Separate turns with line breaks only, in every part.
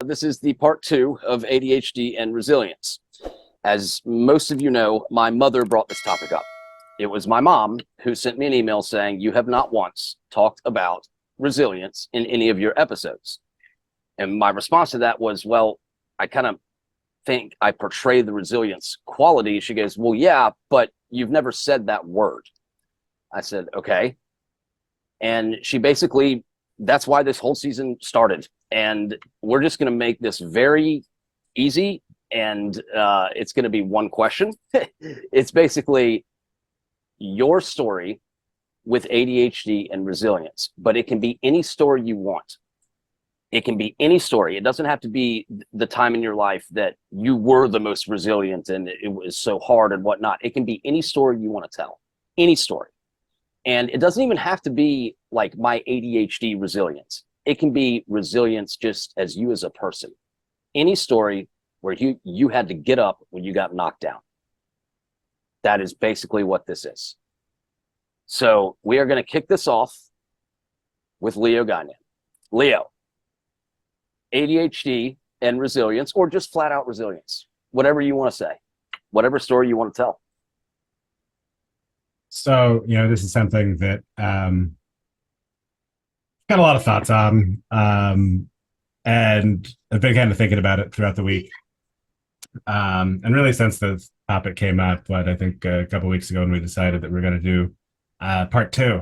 This is the part 2 of ADHD and resilience. As most of you know, my mother brought this topic up. It was my mom who sent me an email saying, you have not once talked about resilience in any of your episodes. And my response to that was, well, I kind of think I portray the resilience quality. She goes, well, yeah, but you've never said that word. I said, okay. And she basically, that's why this whole season started. And we're just going to make this very easy. And it's going to be one question. It's basically your story with ADHD and resilience, but it can be any story you want. It can be any story. It doesn't have to be the time in your life that you were the most resilient and it was so hard and whatnot. It can be any story you want to tell, any story. And it doesn't even have to be like my ADHD resilience. It can be resilience just as you as a person. Any story where you had to get up when you got knocked down. That is basically what this is. So we are going to kick this off with Leo Gagnon. Leo, ADHD and resilience, or just flat out resilience, whatever you want to say, whatever story you want to tell.
So, this is something that got a lot of thoughts on, and I've been kind of thinking about it throughout the week. And really since the topic came up, I think a couple of weeks ago when we decided that we're going to do part 2.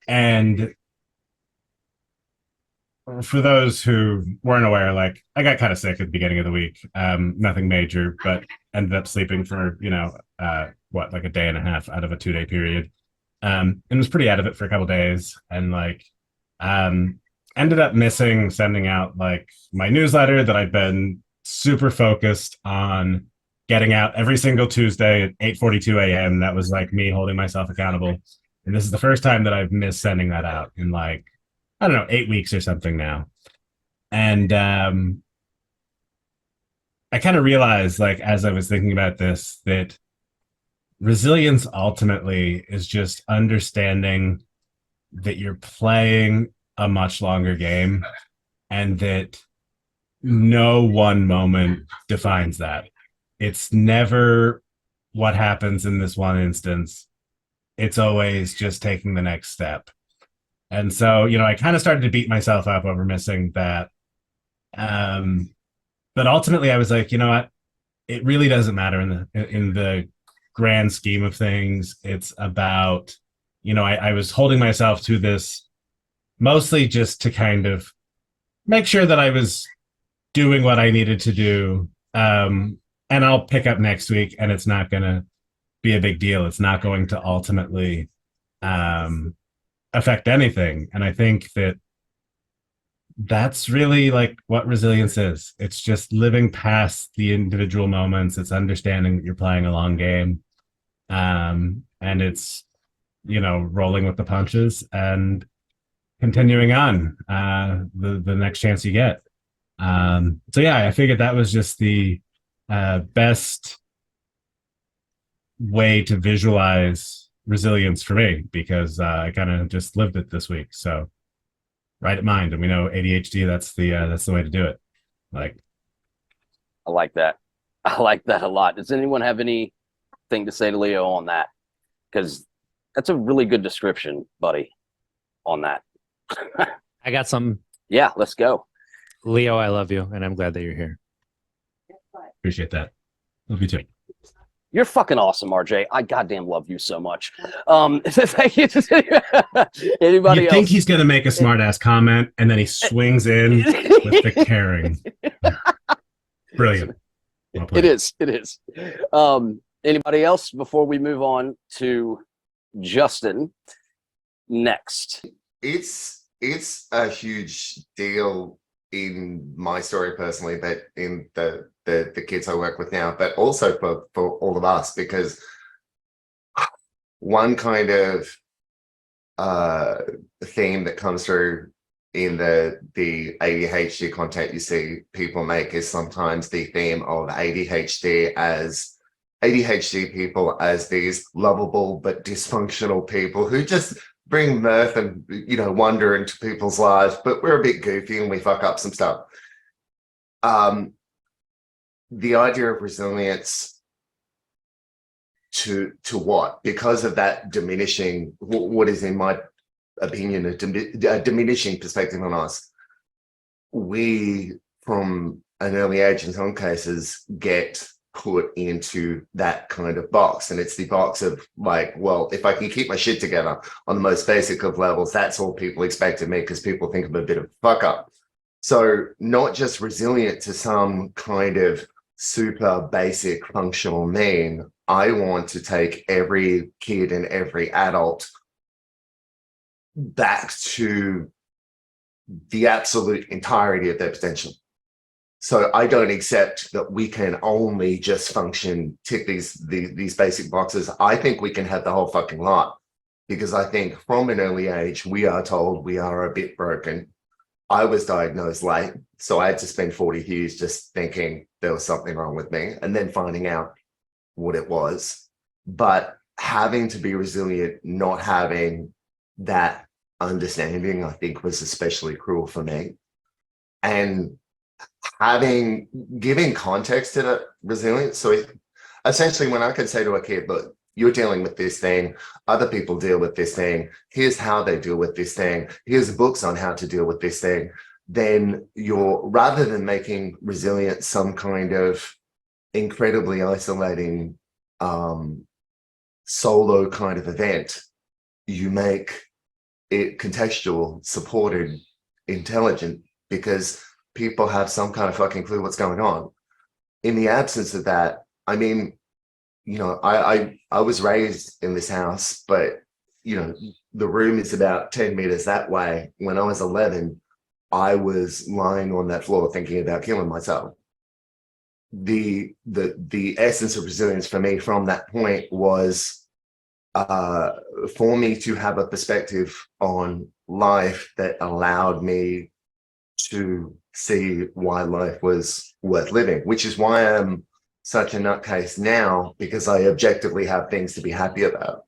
And for those who weren't aware, I got kind of sick at the beginning of the week. Nothing major, but ended up sleeping for, a day and a half out of a 2-day period. And was pretty out of it for a couple of days. And ended up missing sending out my newsletter that I've been super focused on getting out every single Tuesday at 8:42 a.m. That was me holding myself accountable. And this is the first time that I've missed sending that out in 8 weeks or something now. And I kind of realized as I was thinking about this, that resilience ultimately is just understanding that you're playing a much longer game and that no one moment defines that. It's never what happens in this one instance. It's always just taking the next step. And so, I kind of started to beat myself up over missing that. But ultimately I was like, you know what? It really doesn't matter in the grand scheme of things. It's about, I was holding myself to this mostly just to kind of make sure that I was doing what I needed to do. And I'll pick up next week and it's not going to be a big deal. It's not going to ultimately affect anything. And I think that that's really what resilience is. It's just living past the individual moments. It's understanding that you're playing a long game. And it's, rolling with the punches and continuing on the next chance you get. So yeah, I figured that was just the best way to visualize resilience for me, because I kind of just lived it this week. So right at mind, and we know ADHD, that's the way to do it. I
like that. I like that a lot. Does anyone have anything to say to Leo on that? Because that's a really good description, buddy, on that.
I got some.
Yeah, let's go.
Leo, I love you, and I'm glad that you're here.
Appreciate that. Love you too.
You're fucking awesome, RJ. I goddamn love you so much. Thank you. Anybody
you
else?
Think he's gonna make a smart ass comment, and then he swings in with the caring. Brilliant. Well
It is. Anybody else before we move on to Justin next?
It's a huge deal in my story personally, but in the kids I work with now, but also for all of us, because one kind of theme that comes through in the ADHD content you see people make is sometimes the theme of ADHD people as these lovable but dysfunctional people who just bring mirth and wonder into people's lives, but we're a bit goofy and we fuck up some stuff. the idea of resilience to what? Because of that diminishing, what is in my opinion a diminishing perspective on us. We, from an early age in some cases, get put into that kind of box, and it's the box of like, well, if I can keep my shit together on the most basic of levels, that's all people expect of me, because people think I'm a bit of a fuck up. So not just resilient to some kind of super basic functional mean, I want to take every kid and every adult back to the absolute entirety of their potential. So I don't accept that we can only just function, tick these basic boxes. I think we can have the whole fucking lot, because I think from an early age, we are told we are a bit broken. I was diagnosed late, so I had to spend 40 years just thinking there was something wrong with me, and then finding out what it was. But having to be resilient, not having that understanding, I think was especially cruel for me. And giving context to that resilience. So essentially, when I can say to a kid, look, you're dealing with this thing, other people deal with this thing, here's how they deal with this thing, here's books on how to deal with this thing, then you're, rather than making resilience some kind of incredibly isolating solo kind of event, you make it contextual, supported, intelligent, because people have some kind of fucking clue what's going on. In the absence of that, I mean, you know, I was raised in this house, but you know, the room is about 10 meters that way. When I was 11, I was lying on that floor thinking about killing myself. The essence of resilience for me from that point was for me to have a perspective on life that allowed me to see why life was worth living, which is why I'm such a nutcase now, because I objectively have things to be happy about.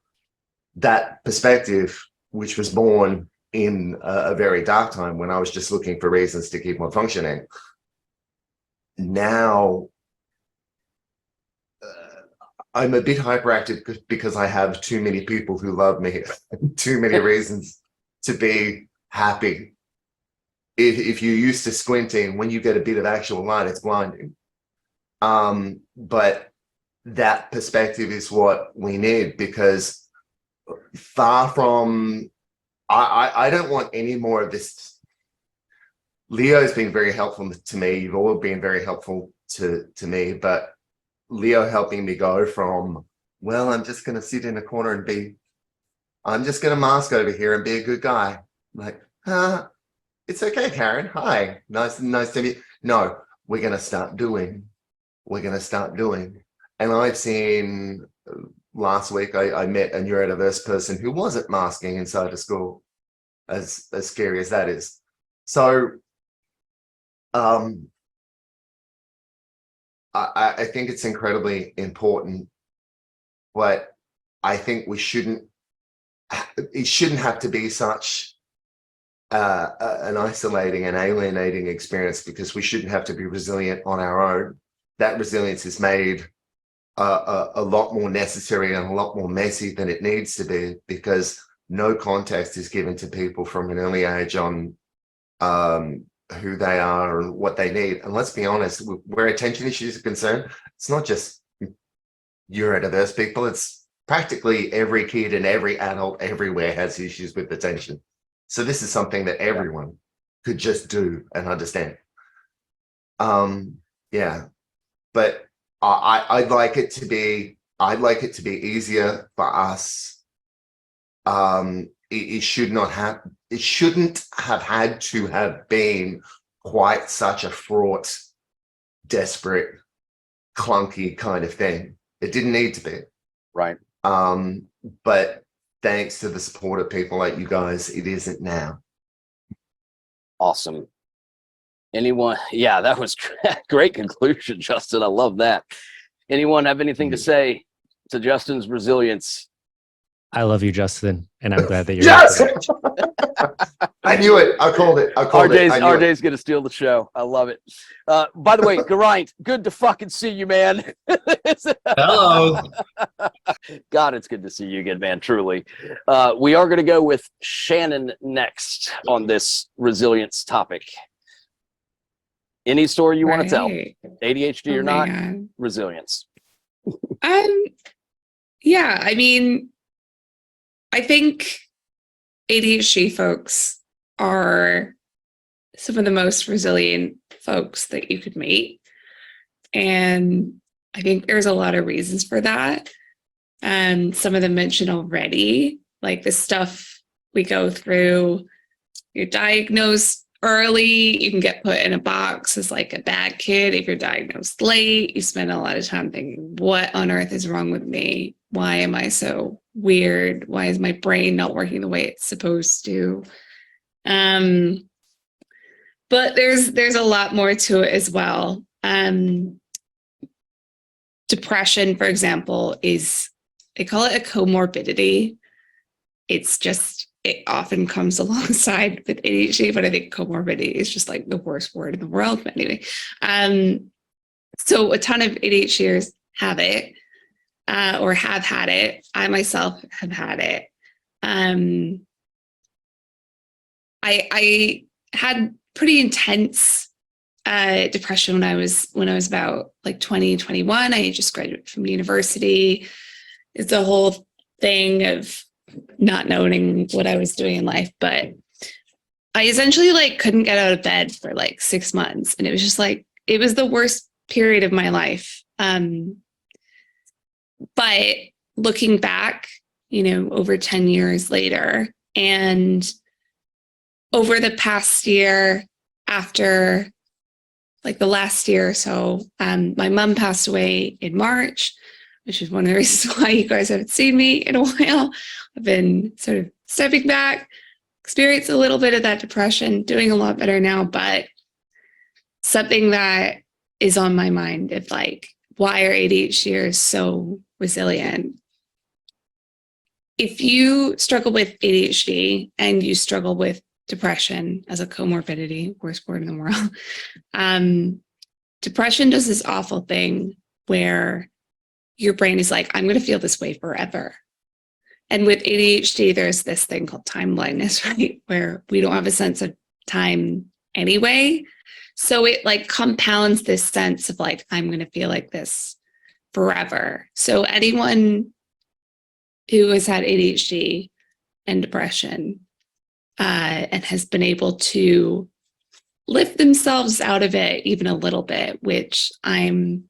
That perspective, which was born in a very dark time when I was just looking for reasons to keep on functioning, now I'm a bit hyperactive because I have too many people who love me, too many reasons to be happy. If you're used to squinting, when you get a bit of actual light, it's blinding. But that perspective is what we need, because far from, I don't want any more of this. Leo's been very helpful to me. You've all been very helpful to me, but Leo helping me go from, well, I'm just going to sit in a corner and I'm just going to mask over here and be a good guy. Like, it's okay, Karen. Hi. Nice to meet you. No, we're going to start doing. We're going to start doing. And I've seen last week, I met a neurodiverse person who wasn't masking inside a school, as scary as that is. So I think it's incredibly important, but I think it shouldn't have to be such an isolating and alienating experience, because we shouldn't have to be resilient on our own. That resilience is made a lot more necessary and a lot more messy than it needs to be, because no context is given to people from an early age on who they are and what they need. And let's be honest, where attention issues are concerned, it's not just neurodiverse people, it's practically every kid and every adult everywhere has issues with attention. So this is something that everyone could just do and understand. Yeah, but I'd like it to be easier for us. It shouldn't have had to have been quite such a fraught, desperate, clunky kind of thing. It didn't need to be.
Right.
But thanks to the support of people like you guys, it isn't now.
Awesome. Anyone? Yeah, that was great conclusion, Justin. I love that. Anyone have anything to say to Justin's resilience?
I love you, Justin, and I'm glad that you're
Yes!
here.
I knew it. I called it. I called it. I knew it.
RJ's gonna steal the show. I love it. By the way, Geraint, good to fucking see you, man.
Hello.
God, it's good to see you again, man. Truly. We are gonna go with Shannon next on this resilience topic. Any story you want to tell? ADHD or not?
God.
Resilience.
Yeah, I mean, I think ADHD folks are some of the most resilient folks that you could meet. And I think there's a lot of reasons for that. And some of them mentioned already, like the stuff we go through. You're diagnosed early, you can get put in a box as like a bad kid. If you're diagnosed late, you spend a lot of time thinking, what on earth is wrong with me? Why am I so weird? Why is my brain not working the way it's supposed to? But there's a lot more to it as well. Depression, for example, they call it a comorbidity. It's just, it often comes alongside with ADHD, but I think comorbidity is just like the worst word in the world. But anyway, so a ton of ADHDers have it, or have had it. I myself have had it. I had pretty intense depression when I was about like 20, 21. I just graduated from university. It's a whole thing of not knowing what I was doing in life, but I essentially like couldn't get out of bed for like 6 months, and it was just like, it was the worst period of my life. But looking back, over 10 years later, and over the past year, after like the last year or so, my mom passed away in March, which is one of the reasons why you guys haven't seen me in a while. I've been sort of stepping back, experienced a little bit of that depression, doing a lot better now, but something that is on my mind is like, why are ADHDers so resilient? If you struggle with ADHD and you struggle with depression as a comorbidity, worst word in the world, depression does this awful thing where your brain is like, I'm going to feel this way forever. And with ADHD, there's this thing called time blindness, right? Where we don't have a sense of time anyway. So it like compounds this sense of like, I'm going to feel like this forever. So anyone who has had ADHD and depression and has been able to lift themselves out of it even a little bit, which I'm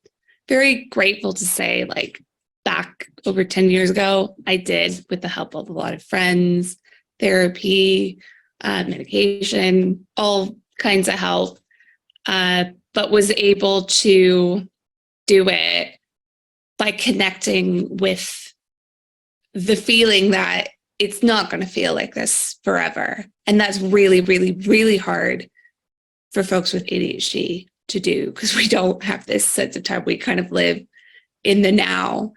very grateful to say, like back over 10 years ago, I did with the help of a lot of friends, therapy, medication, all kinds of help, but was able to do it by connecting with the feeling that it's not going to feel like this forever. And that's really, really, really hard for folks with ADHD to do, because we don't have this sense of time. We kind of live in the now.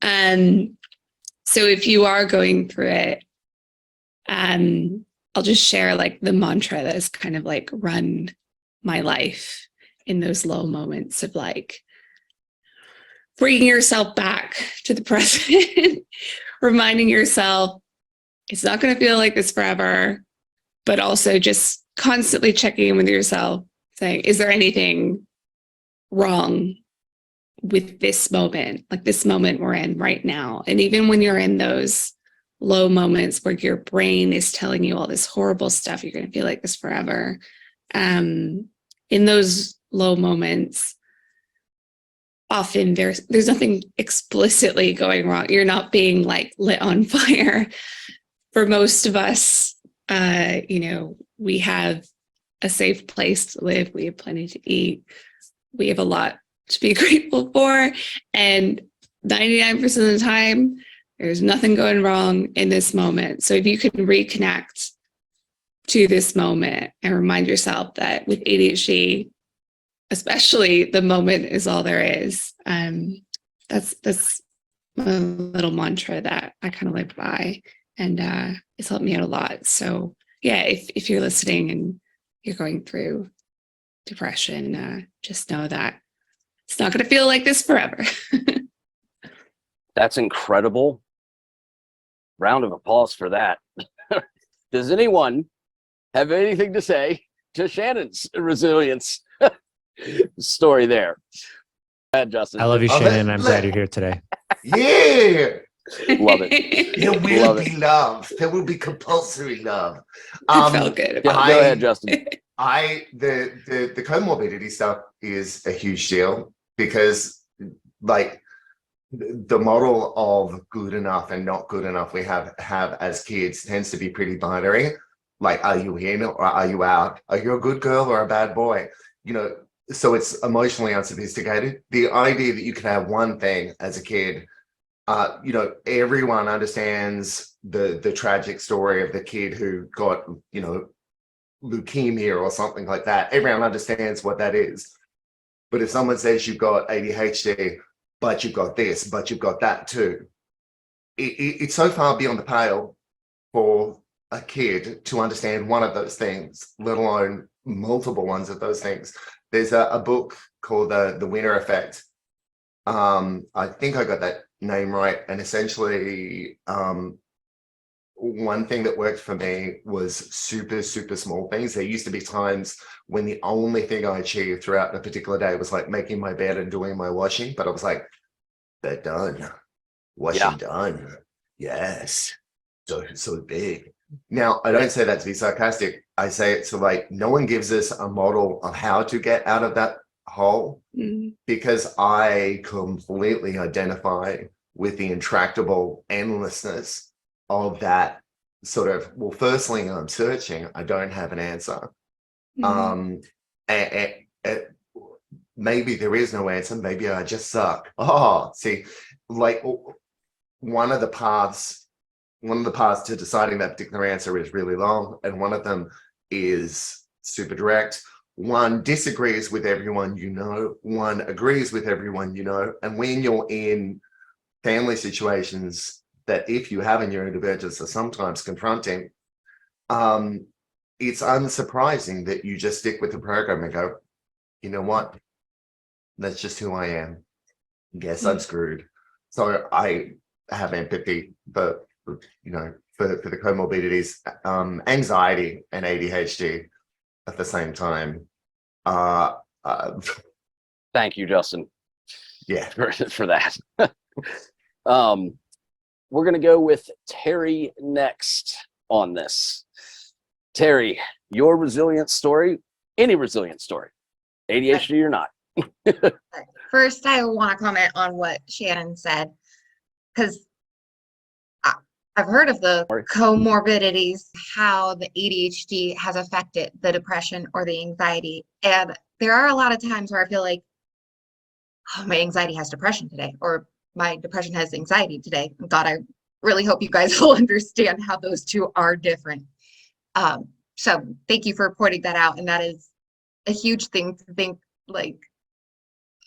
So if you are going through it, I'll just share like the mantra that has kind of like run my life in those low moments of like bringing yourself back to the present, reminding yourself it's not going to feel like this forever, but also just constantly checking in with yourself, saying, is there anything wrong with this moment, like this moment we're in right now? And even when you're in those low moments where your brain is telling you all this horrible stuff, you're going to feel like this forever. In those low moments, often there's nothing explicitly going wrong. You're not being like lit on fire. For most of us, we have a safe place to live. We have plenty to eat. We have a lot to be grateful for. And 99% of the time, there's nothing going wrong in this moment. So if you can reconnect to this moment and remind yourself that with ADHD, especially, the moment is all there is. That's a little mantra that I kind of live by, and it's helped me out a lot. So yeah, if you're listening and you're going through depression, just know that it's not going to feel like this forever.
That's incredible. Round of applause for that. Does anyone have anything to say to Shannon's resilience story there? Go ahead, Justin.
I love you,
Oh,
Shannon. I'm glad you're here today.
Yeah.
Love it.
There will
Love
be love. There will be compulsory love.
It felt good.
Go ahead, Justin.
The comorbidity stuff is a huge deal because like the model of good enough and not good enough we have as kids tends to be pretty binary. Like, are you in or are you out? Are you a good girl or a bad boy? You know, so it's emotionally unsophisticated. The idea that you can have one thing as a kid, you know, everyone understands the tragic story of the kid who got, you know, leukemia or something like that. Everyone understands what that is. But if someone says you've got ADHD, but you've got this, but you've got that too, it's so far beyond the pale for a kid to understand one of those things, let alone multiple ones of those things. There's a book called The Winner Effect. I think I got that name right. And essentially, one thing that worked for me was super small things. There used to be times when the only thing I achieved throughout a particular day was like making my bed and doing my washing, but I was like, they're done. Washing done. Yes. So big. Now, I don't say that to be sarcastic. I say it to like, no one gives us a model of how to get out of that hole, because I completely identify with the intractable endlessness of that sort of, well, firstly, I'm searching, I don't have an answer. Maybe there is no answer, maybe I just suck. Oh, see, like one of the paths to deciding that particular answer is really long, and one of them is super direct. One disagrees with everyone you know, one agrees with everyone you know, and when you're in family situations that, if you have a neurodivergence, are sometimes confronting, it's unsurprising that you just stick with the program and go, you know what, that's just who I am. Guess I'm screwed. So I have empathy for, you know, for the comorbidities, anxiety and ADHD at the same time.
Thank you, Justin.
Yeah,
for that. We're going to go with Terry next on this. Terry, your resilience story, any resilience story, ADHD or not.
First, I want to comment on what Shannon said, because I've heard of the comorbidities, how the ADHD has affected the depression or the anxiety. And there are a lot of times where I feel like, oh, my anxiety has depression today, or my depression has anxiety today. God, I really hope you guys will understand how those two are different. So thank you for pointing that out. And that is a huge thing to think, like,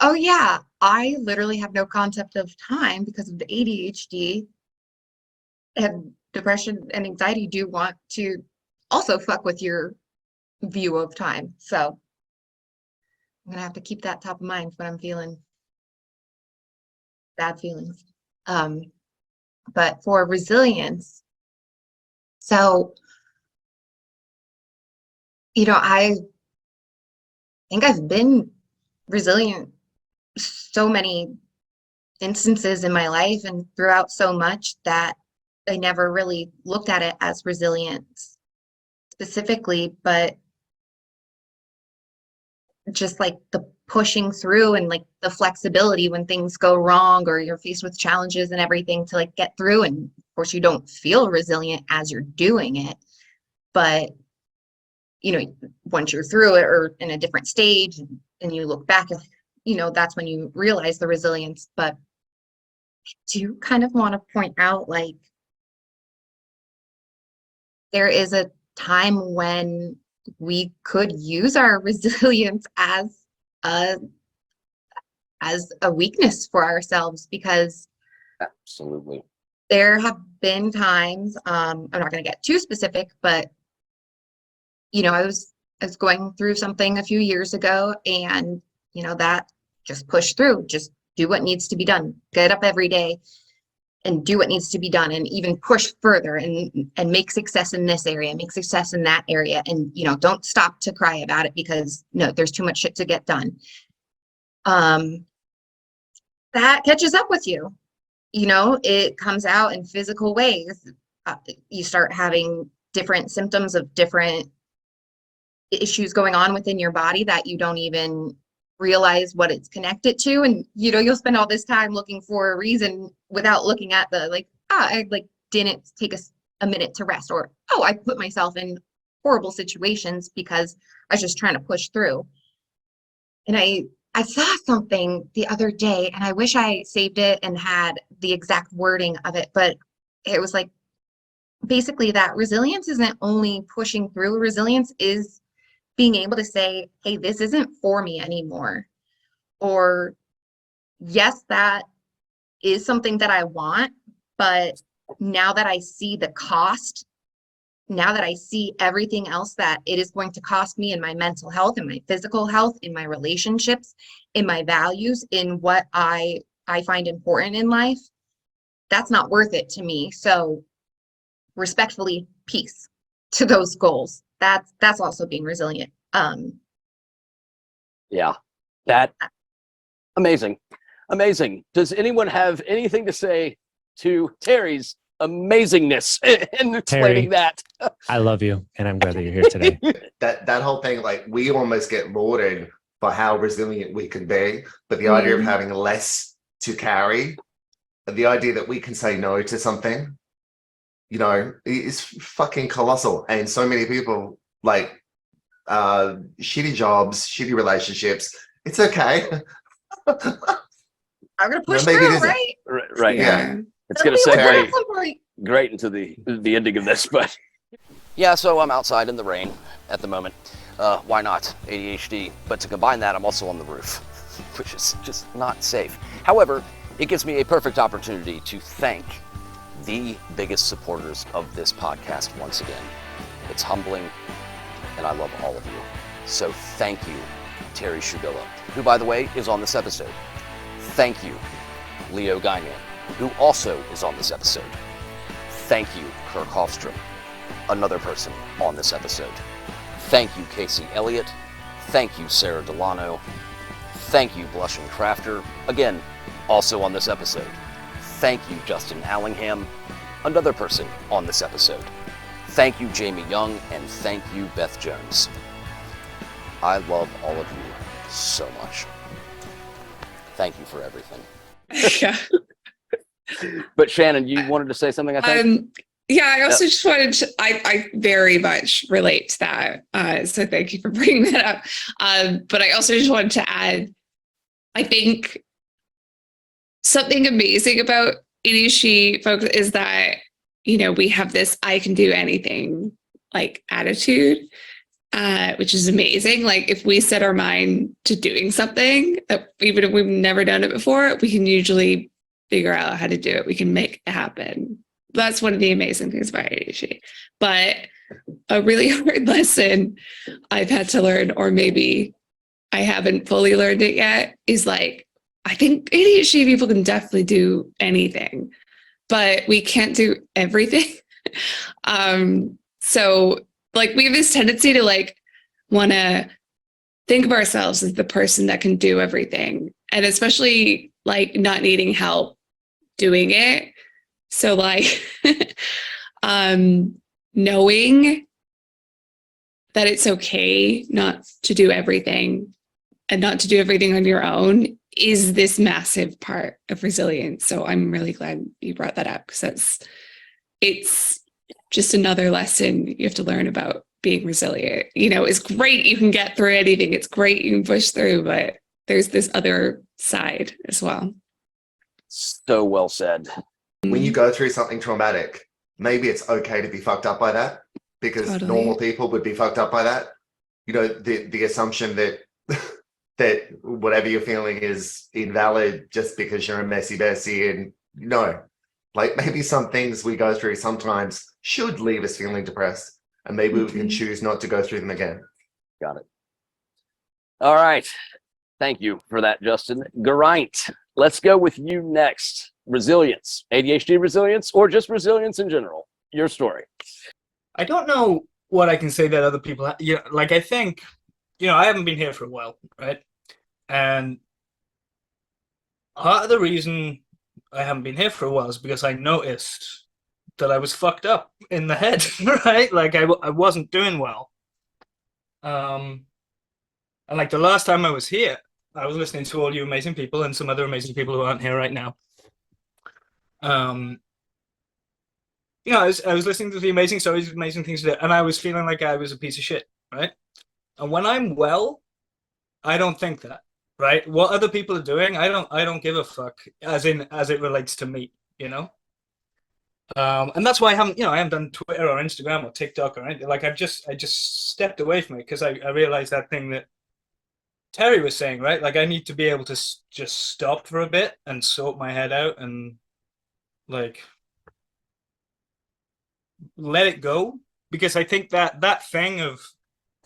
oh yeah, I literally have no concept of time because of the ADHD, and depression and anxiety do want to also fuck with your view of time. So I'm gonna have to keep that top of mind when I'm feeling bad feelings. But for resilience, so, you know, I think I've been resilient so many instances in my life and throughout so much that I never really looked at it as resilience specifically, but just like the pushing through and like the flexibility when things go wrong or you're faced with challenges and everything to like get through. And of course you don't feel resilient as you're doing it, but you know, once you're through it or in a different stage and you look back, you know, that's when you realize the resilience. But I do kind of want to point out, like, there is a time when we could use our resilience as a weakness for ourselves, because
Absolutely.
there have been times, I'm not going to get too specific, but I was going through something a few years ago, and that just push through, just do what needs to be done, get up every day and do what needs to be done, and even push further and make success in this area, make success in that area. And, don't stop to cry about it, because no, there's too much shit to get done. That catches up with you. It comes out in physical ways. You start having different symptoms of different issues going on within your body that you don't even realize what it's connected to. And you'll spend all this time looking for a reason without looking at the I didn't take a minute to rest, or I put myself in horrible situations because I was just trying to push through. And I saw something the other day, and I wish I saved it and had the exact wording of it, but it was basically that resilience isn't only pushing through. Resilience is being able to say, hey, this isn't for me anymore. Or yes, that is something that I want, but now that I see the cost, now that I see everything else that it is going to cost me in my mental health, in my physical health, in my relationships, in my values, in what I find important in life, that's not worth it to me. So respectfully, peace to those goals. That's also being resilient.
Yeah, that amazing. Does anyone have anything to say to Terry's amazingness in explaining that?
I love you, and I'm glad that you're here today.
That whole thing, we almost get lauded for how resilient we can be, but the idea of having less to carry, the idea that we can say no to something, is fucking colossal. And so many people shitty jobs, shitty relationships. It's okay.
I'm gonna push
maybe
through,
it isn't.
right?
Right.
Yeah.
It's going to segue great into the ending of this, but yeah. So I'm outside in the rain at the moment. Why not? ADHD. But to combine that, I'm also on the roof, which is just not safe. However, it gives me a perfect opportunity to thank the biggest supporters of this podcast once again. It's humbling, and I love all of you. So thank you, Terry Shubilla, who, by the way, is on this episode. Thank you, Leo Gainan, who also is on this episode. Thank you, Kirk Hofstrom, another person on this episode. Thank you, Casey Elliott. Thank you, Sarah Delano. Thank you, Blushing Crafter, again, also on this episode. Thank you, Justin Allingham, another person on this episode. Thank you, Jamie Young, and thank you, Beth Jones. I love all of you so much. Thank you for everything.
Yeah.
But Shannon, you wanted to say something, I think?
Yeah, I also just wanted to, I very much relate to that. So thank you for bringing that up. But I also just wanted to add, I think something amazing about ADHD folks is that, we have this I can do anything attitude, which is amazing. If we set our mind to doing something, even if we've never done it before, we can usually figure out how to do it. We can make it happen. That's one of the amazing things about ADHD. But a really hard lesson I've had to learn, or maybe I haven't fully learned it yet, is I think ADHD people can definitely do anything, but we can't do everything. So we have this tendency to want to think of ourselves as the person that can do everything, and especially not needing help doing it. So knowing that it's okay not to do everything and not to do everything on your own is this massive part of resilience. So I'm really glad you brought that up, because it's just another lesson you have to learn about being resilient. It's great you can get through anything. It's great you can push through, but there's this other side as well.
So well said.
When you go through something traumatic, maybe it's okay to be fucked up by that, because
Totally.
normal people would be fucked up by that. The assumption that that whatever you're feeling is invalid just because you're a messy Bessie. And no, maybe some things we go through sometimes should leave us feeling depressed. and maybe we can choose not to go through them again.
Got it. All right. Thank you for that, Justin. Geraint, let's go with you next. Resilience, ADHD resilience, or just resilience in general? Your story.
I don't know what I can say that other people, like I think, I haven't been here for a while, right? And part of the reason I haven't been here for a while is because I noticed that I was fucked up in the head, right? Like I wasn't doing well. And like the last time I was here, I was listening to all you amazing people and some other amazing people who aren't here right now. I was listening to the amazing stories, amazing things, and I was feeling like I was a piece of shit, right? And when I'm well, I don't think that, right? What other people are doing, I don't give a fuck, as it relates to me, And that's why I haven't done Twitter or Instagram or TikTok or anything. Like I just stepped away from it because I realized that thing that Terry was saying, right? Like I need to be able to just stop for a bit and sort my head out and like let it go, because I think that thing of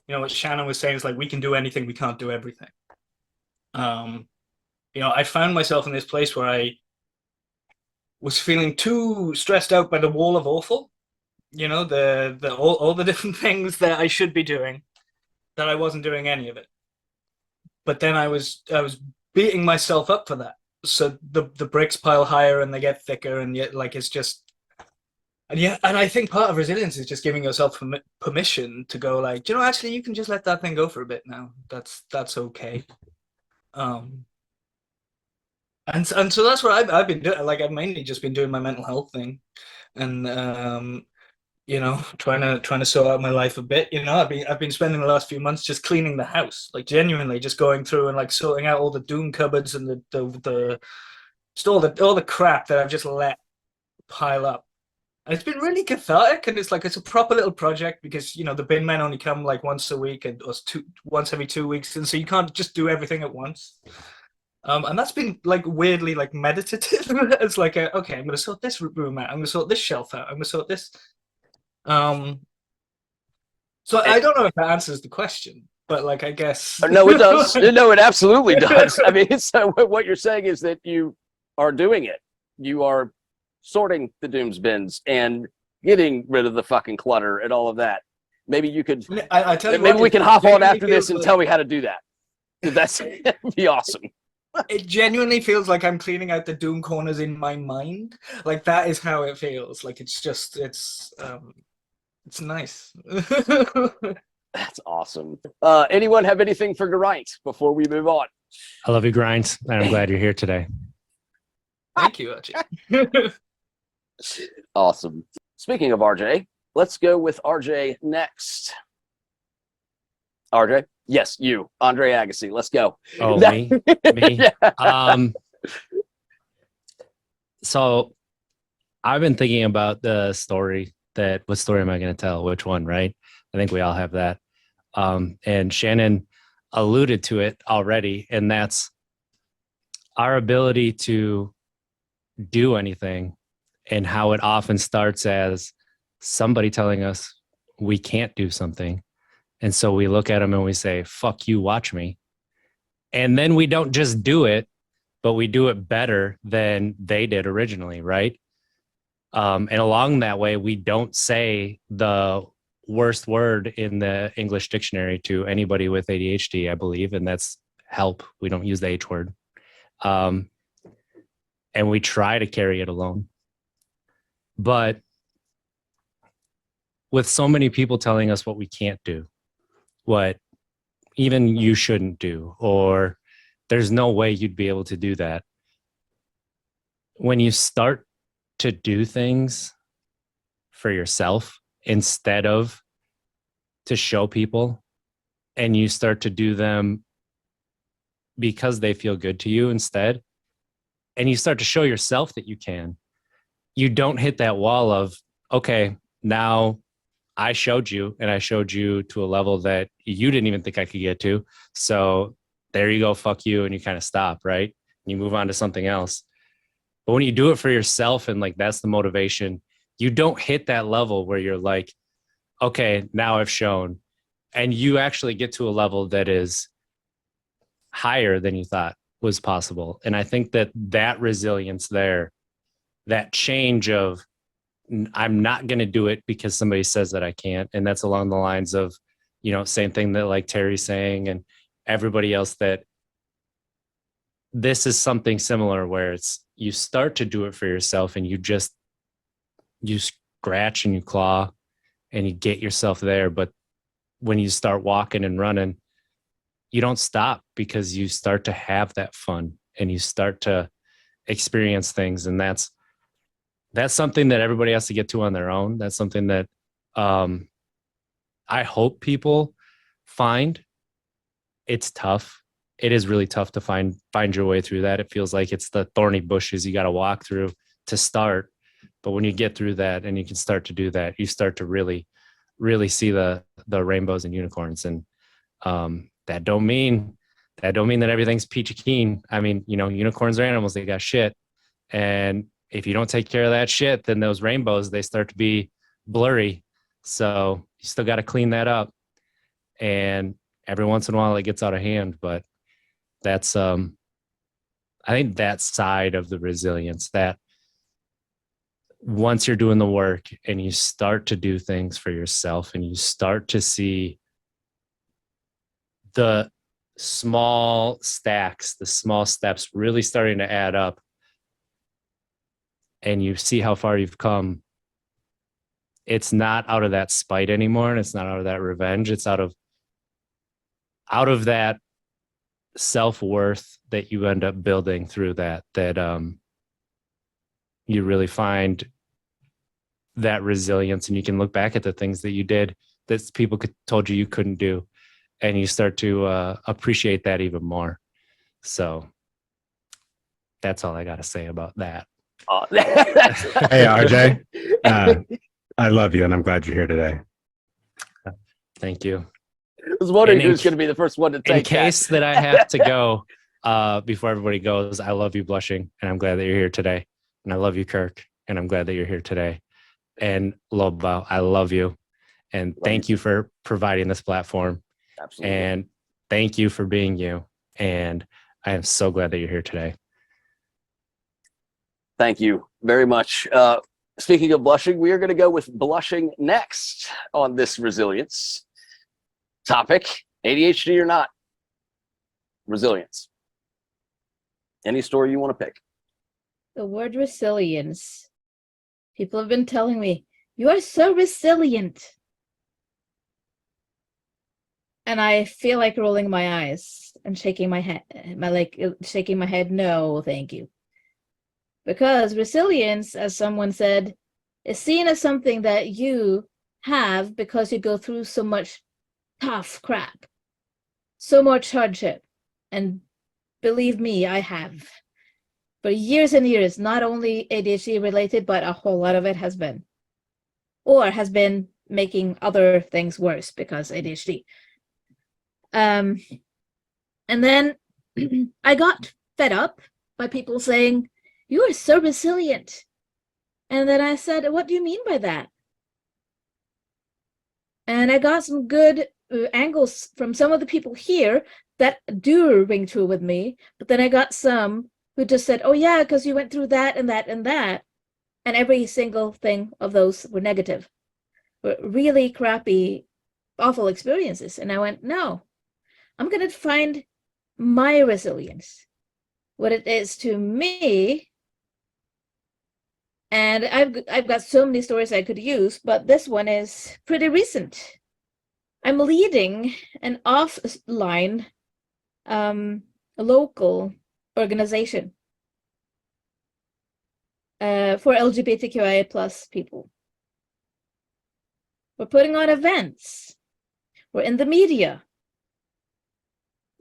what Shannon was saying is like we can do anything, we can't do everything. I found myself in this place where I was feeling too stressed out by the wall of awful, all the different things that I should be doing, that I wasn't doing any of it. But then I was beating myself up for that. So the bricks pile higher and they get thicker, and yet like it's just, and I think part of resilience is just giving yourself permission to go like, actually you can just let that thing go for a bit now. That's okay. And so that's what I've been doing. Like I've mainly just been doing my mental health thing, and trying to sort out my life a bit. I've been spending the last few months just cleaning the house, like genuinely just going through and like sorting out all the doom cupboards and just all the crap that I've just let pile up. And it's been really cathartic, and it's a proper little project because the bin men only come like once a week or once every 2 weeks, and so you can't just do everything at once. And that's been like weirdly like meditative. It's like okay, I'm gonna sort this room out, I'm gonna sort this shelf out, I'm gonna sort this. So I don't know if that answers the question, but like I guess
No, it does. No, it absolutely does. I mean, so what you're saying is that you are doing it. You are sorting the dooms bins and getting rid of the fucking clutter and all of that. Maybe you could.
I tell you
maybe
what,
we can hop on after this and
like,
tell me how to do that. That'd be awesome.
It genuinely feels like I'm cleaning out the doom corners in my mind. Like that is how it feels. Like it's nice.
That's awesome. Anyone have anything for Geraint before we move on?
I love you, Geraint, and I'm glad you're here today.
Thank you, Archie.
Awesome. Speaking of RJ, let's go with RJ next. RJ? Yes, you, Andre Agassi. Let's go.
Oh, me?
Yeah.
So I've been thinking about the story what story am I going to tell? Which one, right? I think we all have that. And Shannon alluded to it already, and that's our ability to do anything and how it often starts as somebody telling us we can't do something. And so we look at them and we say, fuck you, watch me. And then we don't just do it, but we do it better than they did originally, right? And along that way, we don't say the worst word in the English dictionary to anybody with ADHD, I believe, and that's help. We don't use the H word. And we try to carry it alone. But with so many people telling us what we can't do, what even you shouldn't do, or there's no way you'd be able to do that. When you start to do things for yourself instead of to show people, and you start to do them because they feel good to you instead, and you start to show yourself that you can, you don't hit that wall of, okay, now I showed you, and I showed you to a level that you didn't even think I could get to. So there you go, fuck you. And you kind of stop, right? And you move on to something else. But when you do it for yourself and like that's the motivation, you don't hit that level where you're like, okay, now I've shown, and you actually get to a level that is higher than you thought was possible. And I think that resilience there, that change of I'm not going to do it because somebody says that I can't. And that's along the lines of, same thing that like Terry's saying and everybody else, that this is something similar where it's you start to do it for yourself and you scratch and you claw and you get yourself there. But when you start walking and running, you don't stop because you start to have that fun and you start to experience things. And that's something that everybody has to get to on their own. That's something that I hope people find. It's tough. It is really tough to find your way through that. It feels like it's the thorny bushes you got to walk through to start. But when you get through that and you can start to do that, you start to really, really see the rainbows and unicorns. And that don't mean that everything's peachy keen. I mean, unicorns are animals. They got shit. And if you don't take care of that shit, then those rainbows, they start to be blurry. So you still got to clean that up. And every once in a while it gets out of hand, but that's, I think that side of the resilience, that once you're doing the work and you start to do things for yourself and you start to see the small stacks, the small steps really starting to add up, and you see how far you've come, it's not out of that spite anymore. And it's not out of that revenge. It's out of that self-worth that you end up building through that you really find that resilience, and you can look back at the things that you did that people told you couldn't do, and you start to appreciate that even more. So that's all I got to say about that.
Hey, RJ, I love you, and I'm glad you're here today.
Thank you.
I was wondering who's going to be the first one to take
in case that I have to go before everybody goes. I love you, Blushing, and I'm glad that you're here today. And I love you, Kirk, and I'm glad that you're here today. And Lobow, I love you, and thank you for providing this platform.
Absolutely.
And thank you for being you. And I am so glad that you're here today.
Thank you very much. Speaking of blushing, we are going to go with blushing next on this resilience topic. ADHD or not, resilience. Any story you want to pick?
The word resilience. People have been telling me, you are so resilient. And I feel like rolling my eyes and shaking my head, shaking my head, no, thank you. Because resilience, as someone said, is seen as something that you have because you go through so much tough crap, so much hardship. And believe me, I have. For years and years, not only ADHD related, but a whole lot of it has been making other things worse because ADHD. And then I got fed up by people saying, you are so resilient. And then I said, what do you mean by that? And I got some good angles from some of the people here that do ring true with me. But then I got some who just said, oh yeah, because you went through that and that and that. And every single thing of those were negative, were really crappy, awful experiences. And I went, no, I'm going to find my resilience, what it is to me. And I've got so many stories I could use, but this one is pretty recent. I'm leading an offline local organization for LGBTQIA plus people. We're putting on events. We're in the media.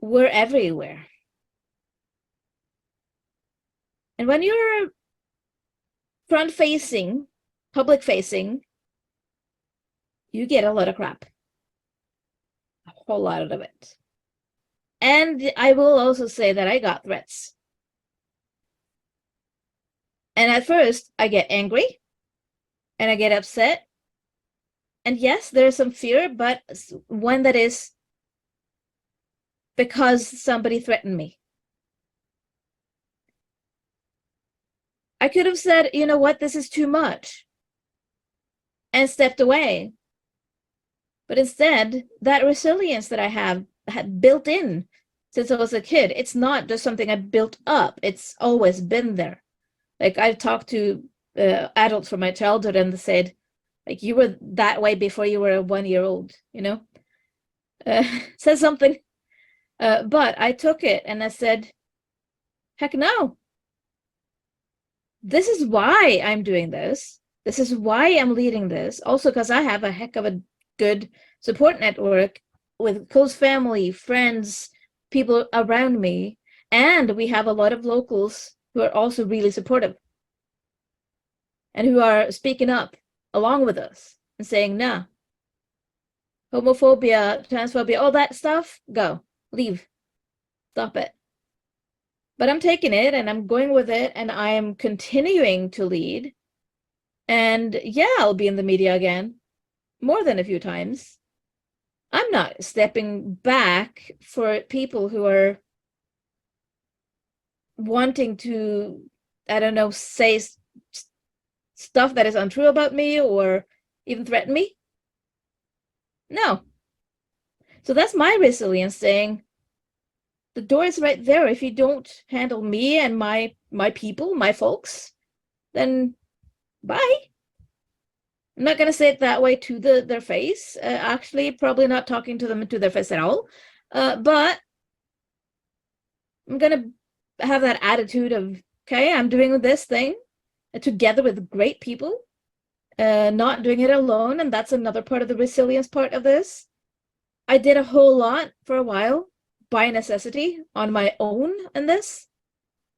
We're everywhere. And when you're front-facing, public-facing, you get a lot of crap. A whole lot of it. And I will also say that I got threats. And at first, I get angry, and I get upset, And yes, there's some fear, but when that is because somebody threatened me. I could have said, you know what, this is too much, and stepped away. But instead, that resilience that I have had built in since I was a kid, it's not just something I built up. It's always been there. Like I've talked to adults from my childhood and they said, like, you were that way before you were a 1-year-old, you know? Says something. But I took it and I said, heck no. This is why I'm doing this. This is why I'm leading this. Also, because I have a heck of a good support network with close family, friends, people around me. And we have a lot of locals who are also really supportive and who are speaking up along with us and saying, nah, homophobia, transphobia, all that stuff, go, leave, stop it. But I'm taking it and I'm going with it and I'm continuing to lead. And yeah, I'll be in the media again, more than a few times. I'm not stepping back for people who are wanting to, I don't know, say stuff that is untrue about me or even threaten me. No. So that's my resilience, saying the door is right there. If you don't handle me and my people, my folks, then bye. I'm not going to say it that way to their face. Actually, probably not talking to them to their face at all. But I'm going to have that attitude of, okay, I'm doing this thing together with great people, not doing it alone. And that's another part of the resilience part of this. I did a whole lot for a while by necessity on my own in this,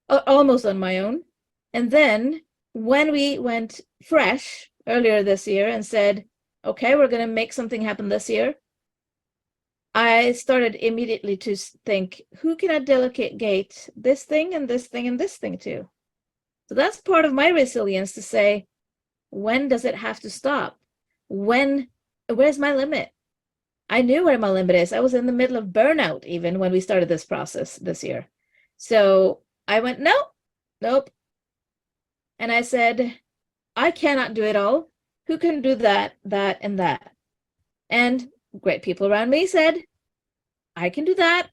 almost on my own. And then when we went fresh earlier this year and said, okay, we're going to make something happen this year, I started immediately to think, who can I delegate this thing and this thing and this thing to? So that's part of my resilience, to say, when does it have to stop? Where's my limit? I knew where my limit is. I was in the middle of burnout even when we started this process this year. So I went, nope. And I said, I cannot do it all. Who can do that, and that? And great people around me said, I can do that.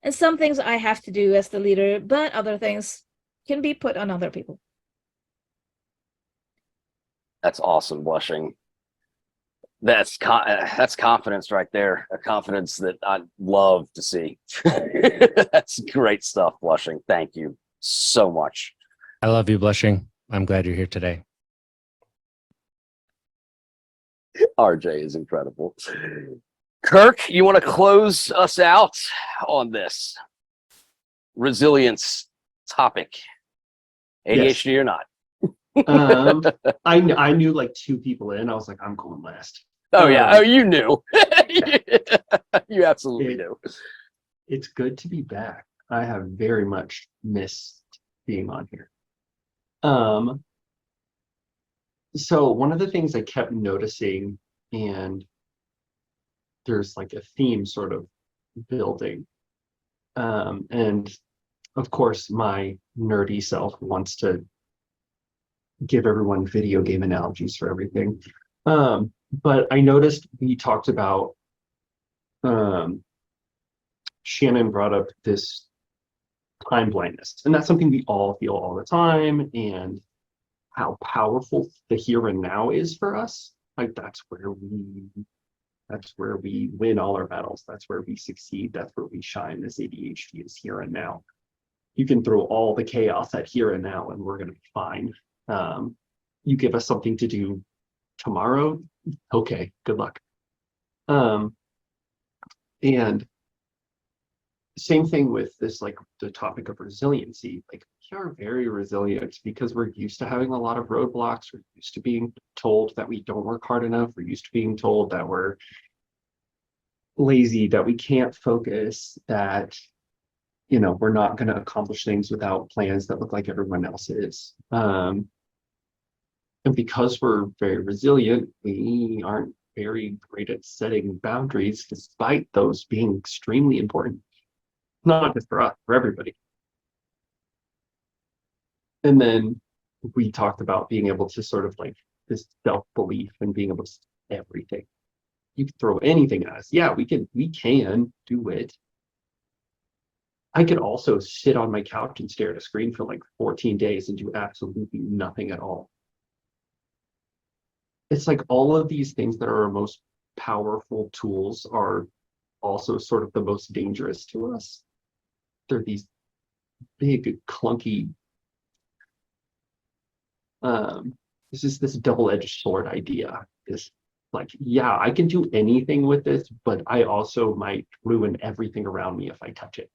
And some things I have to do as the leader, but other things can be put on other people.
That's awesome, Blushing. That's confidence right there. A confidence that I love to see. That's great stuff, Blushing. Thank you so much.
I love you, Blushing. I'm glad you're here today.
RJ is incredible. Kirk, you want to close us out on this resilience topic? ADHD or not?
I knew like 2 people in. I was like, I'm going last.
Oh yeah. Oh, you knew. You absolutely knew.
It's good to be back. I have very much missed being on here. So one of the things I kept noticing, and there's like a theme sort of building, and of course my nerdy self wants to give everyone video game analogies for everything. But I noticed we talked about, Shannon brought up this time blindness, and that's something we all feel all the time, and how powerful the here and now is for us. Like that's where we win all our battles. That's where we succeed. That's where we shine. This ADHD is here and now. You can throw all the chaos at here and now and we're going to be fine. You give us something to do tomorrow, okay, good luck. And same thing with this, like the topic of resiliency. Like we are very resilient because we're used to having a lot of roadblocks. We're used to being told that we don't work hard enough. We're used to being told that we're lazy, that we can't focus, that, you know, we're not going to accomplish things without plans that look like everyone else's. And And because we're very resilient, we aren't very great at setting boundaries, despite those being extremely important. Not just for us, for everybody. And then we talked about being able to sort of like this self-belief and being able to see everything. You can throw anything at us. Yeah, we can do it. I could also sit on my couch and stare at a screen for like 14 days and do absolutely nothing at all. It's like all of these things that are our most powerful tools are also sort of the most dangerous to us. They're these big, clunky, this is this double-edged sword idea. Is like, yeah, I can do anything with this, but I also might ruin everything around me if I touch it.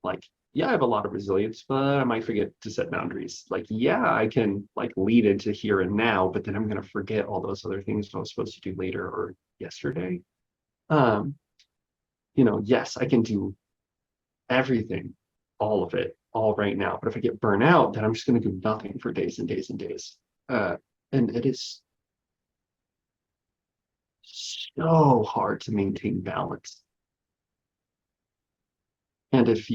Like, yeah, I have a lot of resilience, but I might forget to set boundaries. Like, yeah, I can like lead into here and now, but then I'm going to forget all those other things I was supposed to do later or yesterday. Yes, I can do everything, all of it, all right now. But if I get burnt out, then I'm just going to do nothing for days and days and days. And it is so hard to maintain balance. And if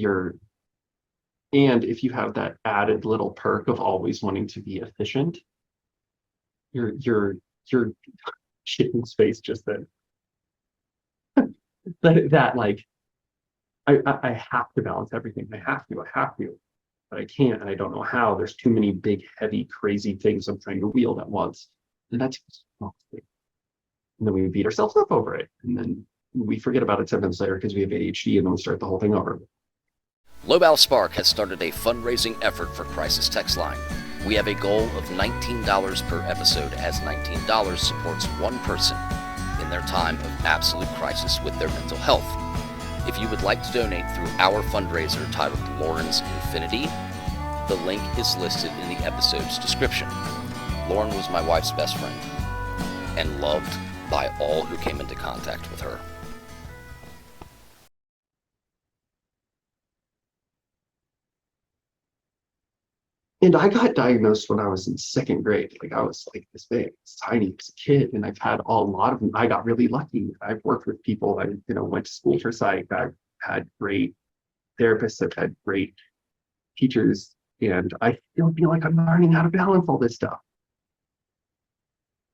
you have that added little perk of always wanting to be efficient, you're shitting space just then. that like I have to balance everything. I have to, but I can't, and I don't know how. There's too many big, heavy, crazy things I'm trying to wield at once, and that's exhausting. And then we beat ourselves up over it, and then we forget about it 7 months later because we have ADHD, and then we start the whole thing over.
Lobow Spark has started a fundraising effort for Crisis Text Line. We have a goal of $19 per episode, as $19 supports one person in their time of absolute crisis with their mental health. If you would like to donate through our fundraiser titled Lauren's Infinity, the link is listed in the episode's description. Lauren was my wife's best friend and loved by all who came into contact with her.
And I got diagnosed when I was in 2nd grade. Like, I was like this big, tiny as a kid, and I've had a lot of them. I got really lucky. I've worked with people. I went to school for psych. I've had great therapists. I've had great teachers, and I still feel like I'm learning how to balance all this stuff.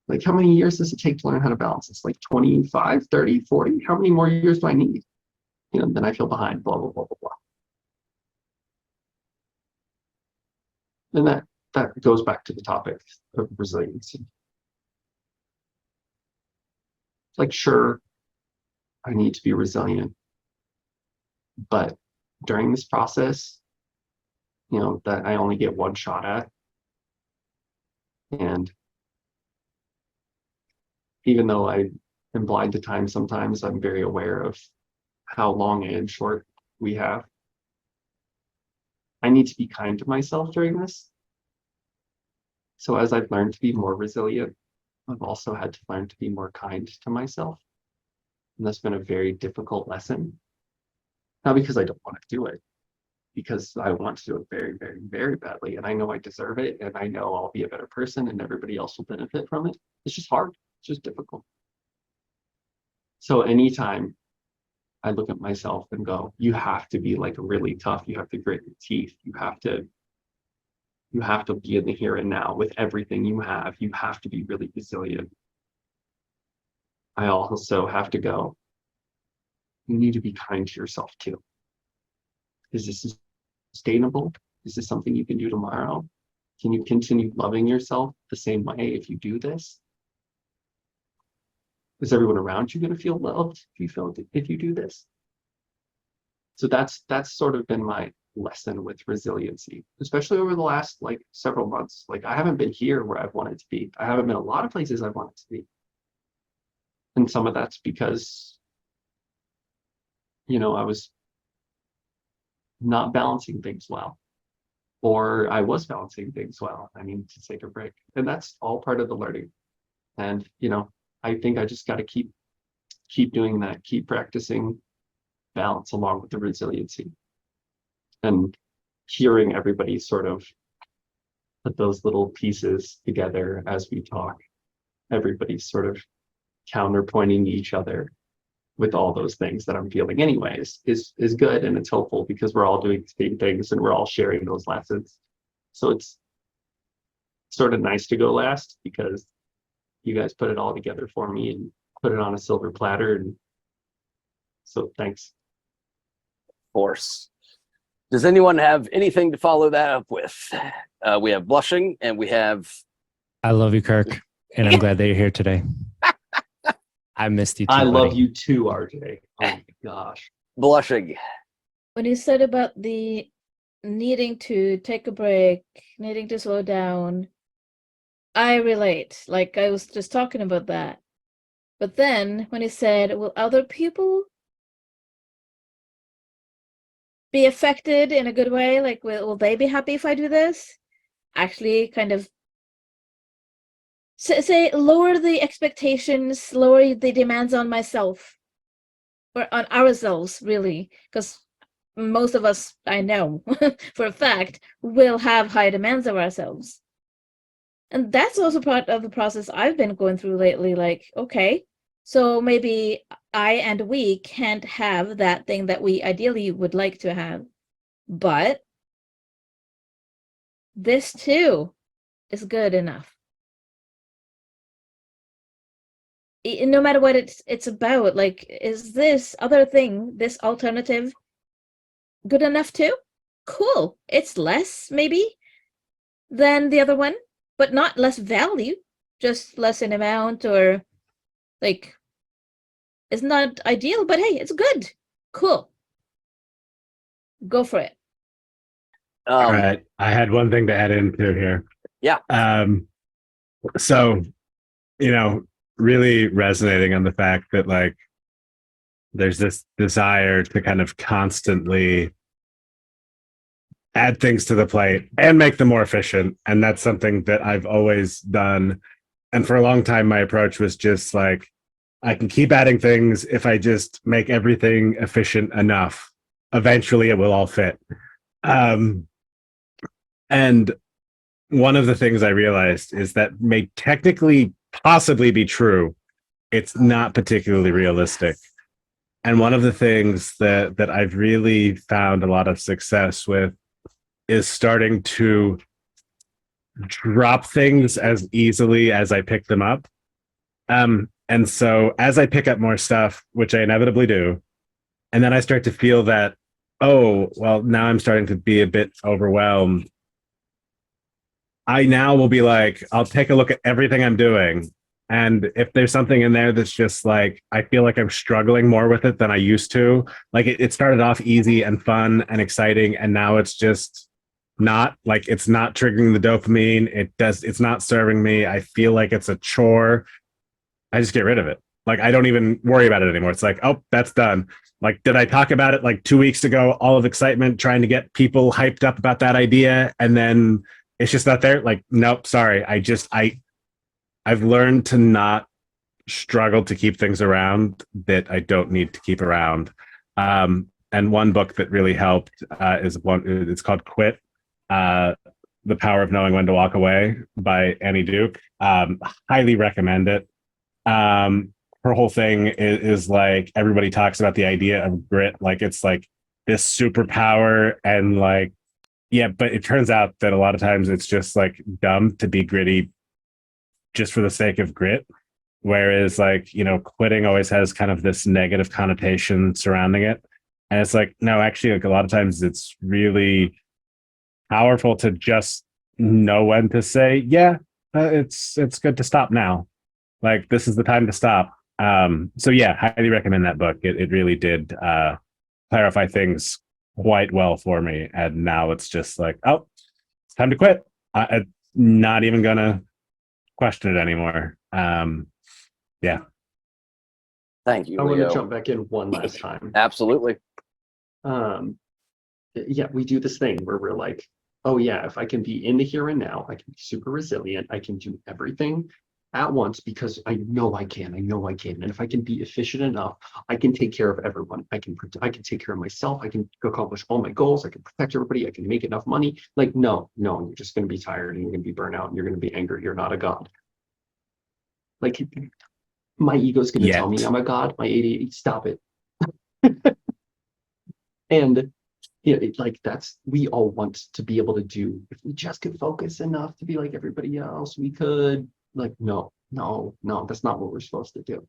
Like, how many years does it take to learn how to balance? It's like 25, 30, 40. How many more years do I need? Then I feel behind, blah, blah, blah, blah, blah. And that goes back to the topic of resiliency. Like, sure, I need to be resilient, but during this process, that I only get one shot at. And even though I am blind to time sometimes, I'm very aware of how long and short we have. I need to be kind to myself during this. So as I've learned to be more resilient, I've also had to learn to be more kind to myself. And that's been a very difficult lesson. Not because I don't want to do it, because I want to do it very, very, very badly. And I know I deserve it. And I know I'll be a better person and everybody else will benefit from it. It's just hard. It's just difficult. So anytime I look at myself and go, you have to be like really tough. You have to grit your teeth. You have to be in the here and now with everything you have. You have to be really resilient. I also have to go, you need to be kind to yourself too. Is this sustainable? Is this something you can do tomorrow? Can you continue loving yourself the same way if you do this? Is everyone around you going to feel loved if you do this? So that's sort of been my lesson with resiliency, especially over the last several months. Like, I haven't been here where I've wanted to be. I haven't been a lot of places I've wanted to be. And some of that's because, I was not balancing things well, or I was balancing things well. I need to take a break. And that's all part of the learning. And, I think I just got to keep doing that, keep practicing balance along with the resiliency. And hearing everybody's sort of put those little pieces together as we talk. Everybody's sort of counterpointing each other with all those things that I'm feeling anyways is good, and it's helpful because we're all doing the same things and we're all sharing those lessons. So it's sort of nice to go last because you guys put it all together for me and put it on a silver platter, and so thanks.
Of course. Does anyone have anything to follow that up with? We have blushing and we have
I love you, Kirk, and I'm glad that you're here today. I missed you too.
I love
buddy.
you too, RJ. Oh my gosh.
blushing.
When you said about the needing to take a break, needing to slow down, I relate. Like I was just talking about that. But then when he said, will other people be affected in a good way? Like, will they be happy if I do this? Actually, kind of say lower the expectations, lower the demands on myself or on ourselves, really, because most of us, I know for a fact, will have high demands of ourselves. And that's also part of the process I've been going through lately. Like, okay, so maybe I and we can't have that thing that we ideally would like to have, but this too is good enough. No matter what it's about, like, is this other thing, this alternative, good enough too? Cool. It's less maybe than the other one, but not less value, just less in amount, or like it's not ideal, but hey, it's good. Cool. Go for it.
All right. I had one thing to add into here.
Yeah.
So, really resonating on the fact that like there's this desire to kind of constantly add things to the plate and make them more efficient. And that's something that I've always done. And for a long time, my approach was just like, I can keep adding things if I just make everything efficient enough. Eventually it will all fit. And one of the things I realized is that may technically possibly be true. It's not particularly realistic. And one of the things that I've really found a lot of success with is starting to drop things as easily as I pick them up. And so as I pick up more stuff, which I inevitably do, and then I start to feel that, oh, well, now I'm starting to be a bit overwhelmed. I now will be like, I'll take a look at everything I'm doing. And if there's something in there that's just like, I feel like I'm struggling more with it than I used to, like it started off easy and fun and exciting. And now it's just not like, it's not triggering the dopamine. It's not serving me. I feel like it's a chore. I just get rid of it. Like, I don't even worry about it anymore. It's like, oh, that's done. Like, did I talk about it like 2 weeks ago? All of excitement, trying to get people hyped up about that idea. And then it's just not there. Like, nope, sorry. I've learned to not struggle to keep things around that I don't need to keep around. And one book that really helped is one. It's called Quit: The Power of Knowing When to Walk Away by Annie Duke. Highly recommend it. Her whole thing is like, everybody talks about the idea of grit, like it's like this superpower, and like, yeah, but it turns out that a lot of times it's just like dumb to be gritty just for the sake of grit. Whereas like, quitting always has kind of this negative connotation surrounding it. And it's like, no, actually, like a lot of times it's really powerful to just know when to say, yeah, it's good to stop now. Like, this is the time to stop. So yeah, highly recommend that book. It really did clarify things quite well for me. And now it's just like, oh, it's time to quit. I'm not even gonna question it anymore. Yeah.
Thank you,
I want
Leo.
to jump back in one last time.
Absolutely.
Yeah, we do this thing where we're like, oh yeah, if I can be in the here and now, I can be super resilient, I can do everything at once because I know I can. And if I can be efficient enough, I can take care of everyone. I can take care of myself. I can accomplish all my goals. I can protect everybody. I can make enough money. Like, no, you're just going to be tired and you're going to be burnt out and you're going to be angry. You're not a god. Like, my ego's going to tell me I'm a god. My ADHD, stop it. And we all want to be able to do, if we just could focus enough to be like everybody else, we could. Like, no, that's not what we're supposed to do.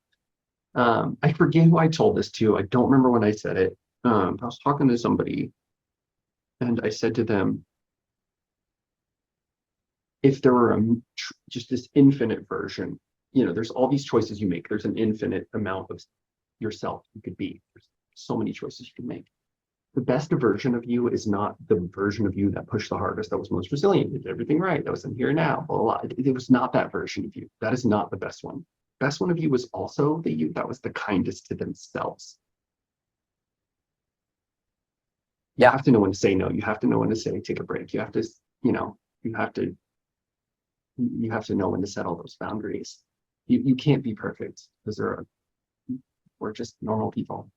I forget who I told this to. I don't remember when I said it. I was talking to somebody and I said to them, if there were just this infinite version, there's all these choices you make. There's an infinite amount of yourself you could be. There's so many choices you can make. The best version of you is not the version of you that pushed the hardest, that was most resilient, did everything right, that was in here now, blah, blah, blah. It was not that version of you. That is not the best one. Best one of you was also the you that was the kindest to themselves. You have to know when to say no. You have to know when to say take a break. You have to, you have to know when to set all those boundaries. You can't be perfect because we're just normal people.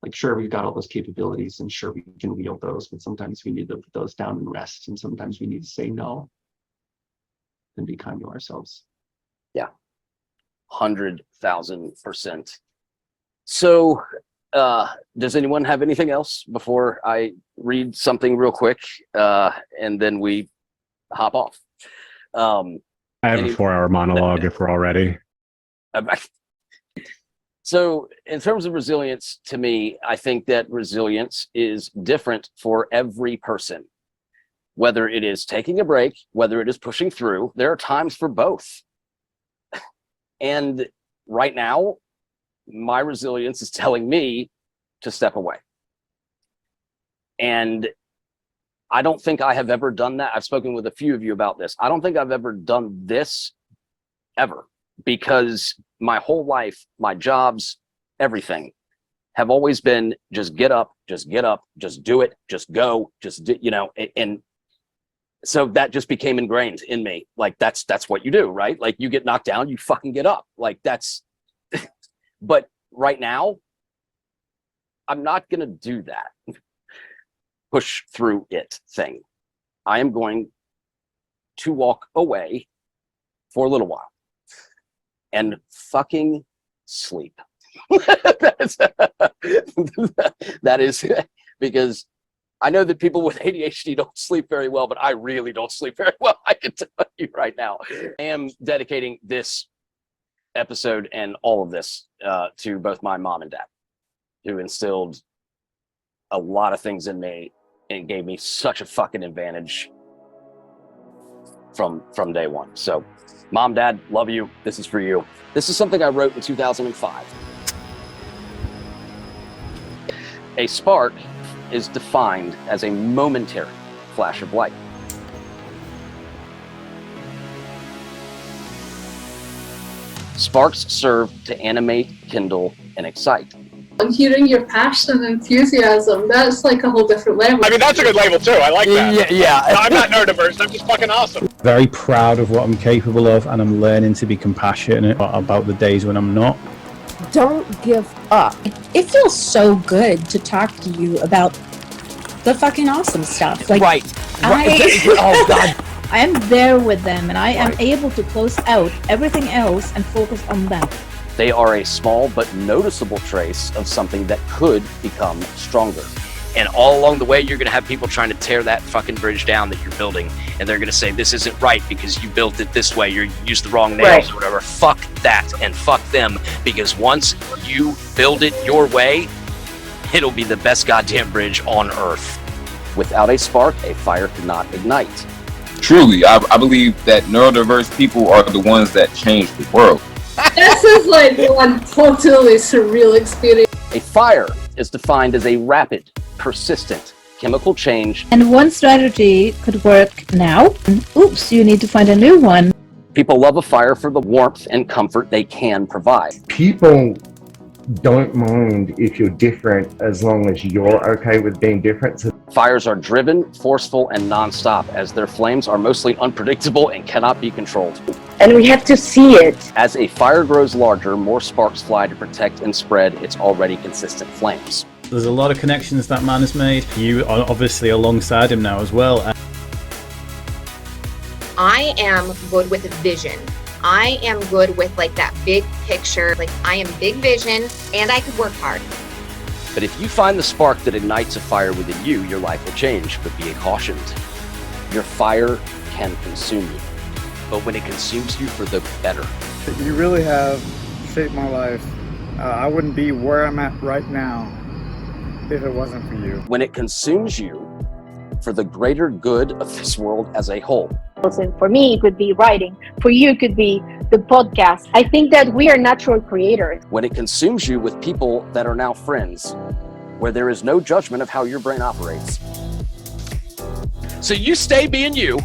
Like, sure, we've got all those capabilities and sure, we can wield those, but sometimes we need to put those down and rest. And sometimes we need to say no and be kind to ourselves.
Yeah, 100,000%. So, does anyone have anything else before I read something real quick and then we hop off?
I have a 4-hour monologue if we're all ready.
So in terms of resilience, to me, I think that resilience is different for every person. Whether it is taking a break, whether it is pushing through, there are times for both. And right now, my resilience is telling me to step away. And I don't think I have ever done that. I've spoken with a few of you about this. I don't think I've ever done this ever, because my whole life, my jobs, everything have always been just get up, just do it, just go, just do, and so that just became ingrained in me. Like, that's what you do, right? Like, you get knocked down, you fucking get up. Like, that's, but right now, I'm not going to do that push through it thing. I am going to walk away for a little while and fucking sleep. That is because I know that people with ADHD don't sleep very well, but I really don't sleep very well. I can tell you right now. I am dedicating this episode and all of this to both my mom and dad, who instilled a lot of things in me and gave me such a fucking advantage from day one. So, Mom, Dad, love you. This is for you. This is something I wrote in 2005. A spark is defined as a momentary flash of light. Sparks serve to animate, kindle, and excite.
I'm hearing your passion and enthusiasm. That's like a whole different level.
I mean, that's a good label too. I like that.
Yeah.
No, I'm not neurodiverse. I'm just fucking awesome.
Very proud of what I'm capable of, and I'm learning to be compassionate about the days when I'm not.
Don't give up. It feels so good to talk to you about the fucking awesome stuff. Like,
right. Oh God.
I am there with them, and I am able to close out everything else and focus on them.
They are a small but noticeable trace of something that could become stronger. And all along the way, you're going to have people trying to tear that fucking bridge down that you're building. And they're going to say, this isn't right because you built it this way. You used the wrong nails or whatever. Fuck that and fuck them. Because once you build it your way, it'll be the best goddamn bridge on earth. Without a spark, a fire cannot ignite.
Truly, I believe that neurodiverse people are the ones that change the world.
This is like one totally surreal experience.
A fire is defined as a rapid, persistent chemical change.
And one strategy could work now. Oops, you need to find a new one.
People love a fire for the warmth and comfort they can provide.
People don't mind if you're different as long as you're okay with being different.
Fires are driven, forceful, and nonstop, as their flames are mostly unpredictable and cannot be controlled.
and we have to see it.
As a fire grows larger, more sparks fly to protect and spread its already consistent flames.
There's a lot of connections that man has made. You are obviously alongside him now as well.
I am good with vision. I am good with like that big picture. Like I am big vision and I could work hard.
But if you find the spark that ignites a fire within you, your life will change, but be cautioned. Your fire can consume you, but when it consumes you for the better.
You really have shaped my life. I wouldn't be where I'm at right now if it wasn't for you.
When it consumes you for the greater good of this world as a whole.
For me, it could be writing. For you, it could be the podcast. I think that we are natural creators.
When it consumes you with people that are now friends, where there is no judgment of how your brain operates. So you stay being you,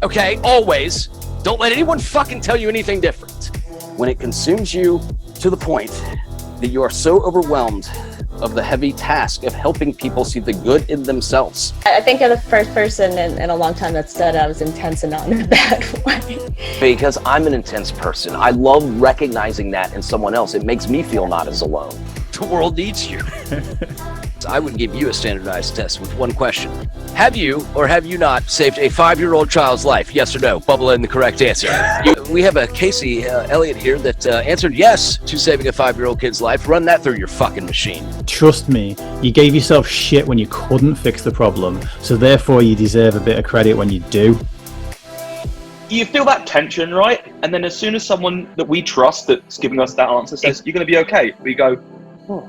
okay, always. Don't let anyone fucking tell you anything different. When it consumes you to the point that you are so overwhelmed of the heavy task of helping people see the good in themselves.
I think I'm the first person in a long time that said I was intense and not in a bad way.
Because I'm an intense person. I love recognizing that in someone else. It makes me feel not as alone. The world needs you. I would give you a standardized test with one question. Have you or have you not saved a 5-year-old child's life? Yes or no? Bubble in the correct answer. We have a Casey Elliott here that answered yes to saving a 5-year-old kid's life. Run that through your fucking machine.
Trust me, you gave yourself shit when you couldn't fix the problem, so therefore you deserve a bit of credit when you do.
You feel that tension, right? And then as soon as someone that we trust that's giving us that answer says, you're going to be okay, we go, oh,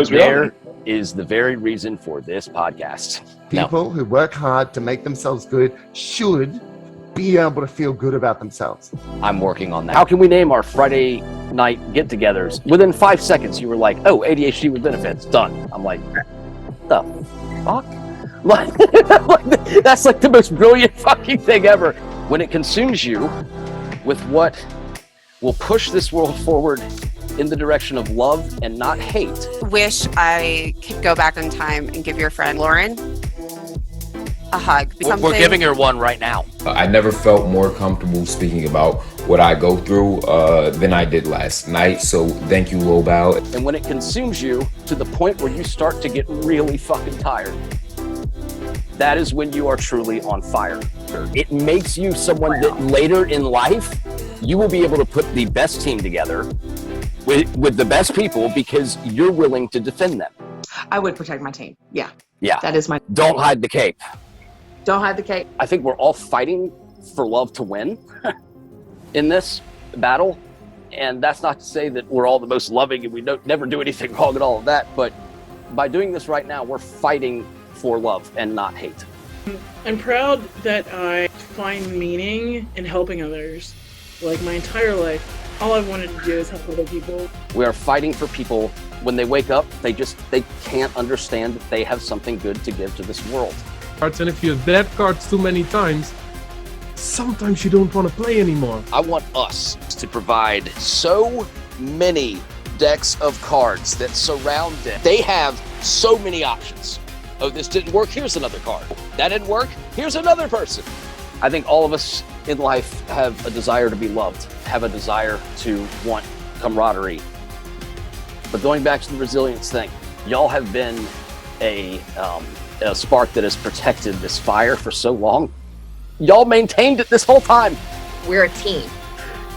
there is the very reason for this podcast.
People who work hard to make themselves good should be able to feel good about themselves.
I'm working on that. How can we name our Friday night get-togethers? Within 5 seconds, you were like, oh, ADHD with benefits, done. I'm like, the fuck? Like, that's like the most brilliant fucking thing ever. When it consumes you with what will push this world forward in the direction of love and not hate.
Wish I could go back in time and give your friend Lauren a hug.
We're giving her one right now.
I never felt more comfortable speaking about what I go through than I did last night. So thank you, Lobow.
And when it consumes you to the point where you start to get really fucking tired, that is when you are truly on fire. It makes you someone that later in life, you will be able to put the best team together with the best people because you're willing to defend them.
I would protect my team. Yeah.
Yeah.
That is my...
Don't hide the cape.
Don't hide the cape.
I think we're all fighting for love to win in this battle. And that's not to say that we're all the most loving and we never do anything wrong and all of that. But by doing this right now, we're fighting for love and not hate.
I'm proud that I find meaning in helping others. Like my entire life, all I've wanted to do is help other people.
We are fighting for people when they wake up, they can't understand that they have something good to give to this world.
And if you have dead cards too many times, sometimes you don't want to play anymore.
I want us to provide so many decks of cards that surround it. They have so many options. Oh, this didn't work, here's another card. That didn't work, here's another person. I think all of us in life have a desire to be loved, have a desire to want camaraderie. But going back to the resilience thing, y'all have been a spark that has protected this fire for so long. Y'all maintained it this whole time.
We're a team.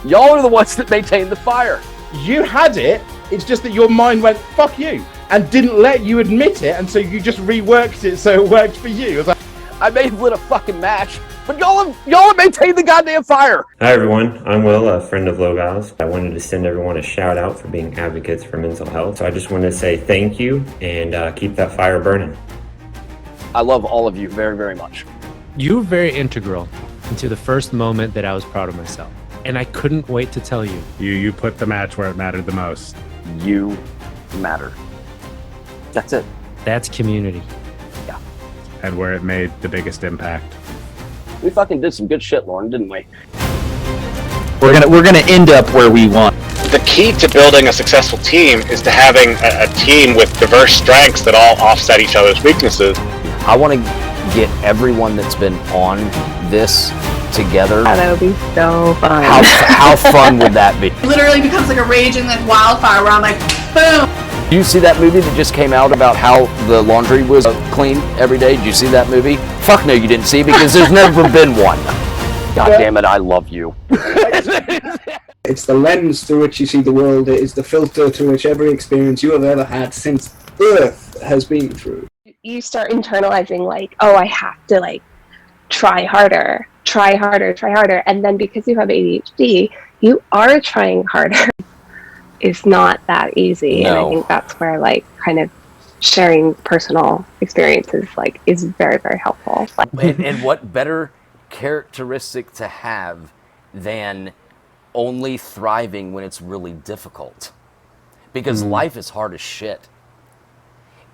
Y'all are the ones that maintained the fire.
You had it, it's just that your mind went, fuck you, and didn't let you admit it, and so you just reworked it so it worked for you. It was like,
I may have lit a fucking match, but y'all have maintained the goddamn fire.
Hi everyone, I'm Will, a friend of Lobow's. I wanted to send everyone a shout out for being advocates for mental health. So I just wanted to say thank you and keep that fire burning.
I love all of you very, very much.
You were very integral into the first moment that I was proud of myself. And I couldn't wait to tell you.
You put the match where it mattered the most.
You matter. That's it.
That's community.
Yeah.
And where it made the biggest impact.
We fucking did some good shit, Lauren, didn't we?
We're gonna end up where we want. The key to building a successful team is to having a team with diverse strengths that all offset each other's weaknesses.
I want to get everyone that's been on this together.
That would be so fun.
How fun would that be?
It literally becomes like a raging like wildfire where I'm like, boom.
Do you see that movie that just came out about how the laundry was clean every day? Did you see that movie? Fuck no, you didn't see because there's never been one. God damn it, I love you.
It's the lens through which you see the world. It is the filter through which every experience you have ever had since Earth has been through.
You start internalizing like, oh, I have to like try harder. And then because you have ADHD, you are trying harder. It's not that easy.
No.
And I think that's where like kind of sharing personal experiences like is very, very helpful.
And what better characteristic to have than only thriving when it's really difficult? Because life is hard as shit.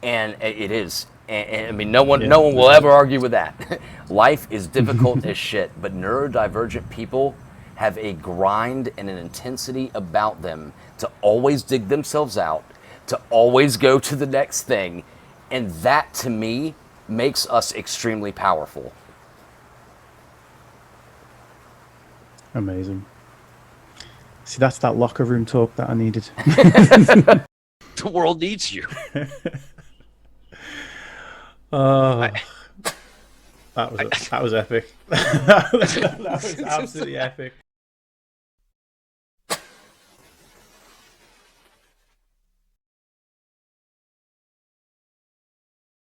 And it is. And I mean, no one will ever argue with that. Life is difficult as shit, but neurodivergent people have a grind and an intensity about them to always dig themselves out, to always go to the next thing. And that, to me, makes us extremely powerful.
Amazing. See, that's that locker room talk that I needed.
The world needs you.
That was epic. That was absolutely epic.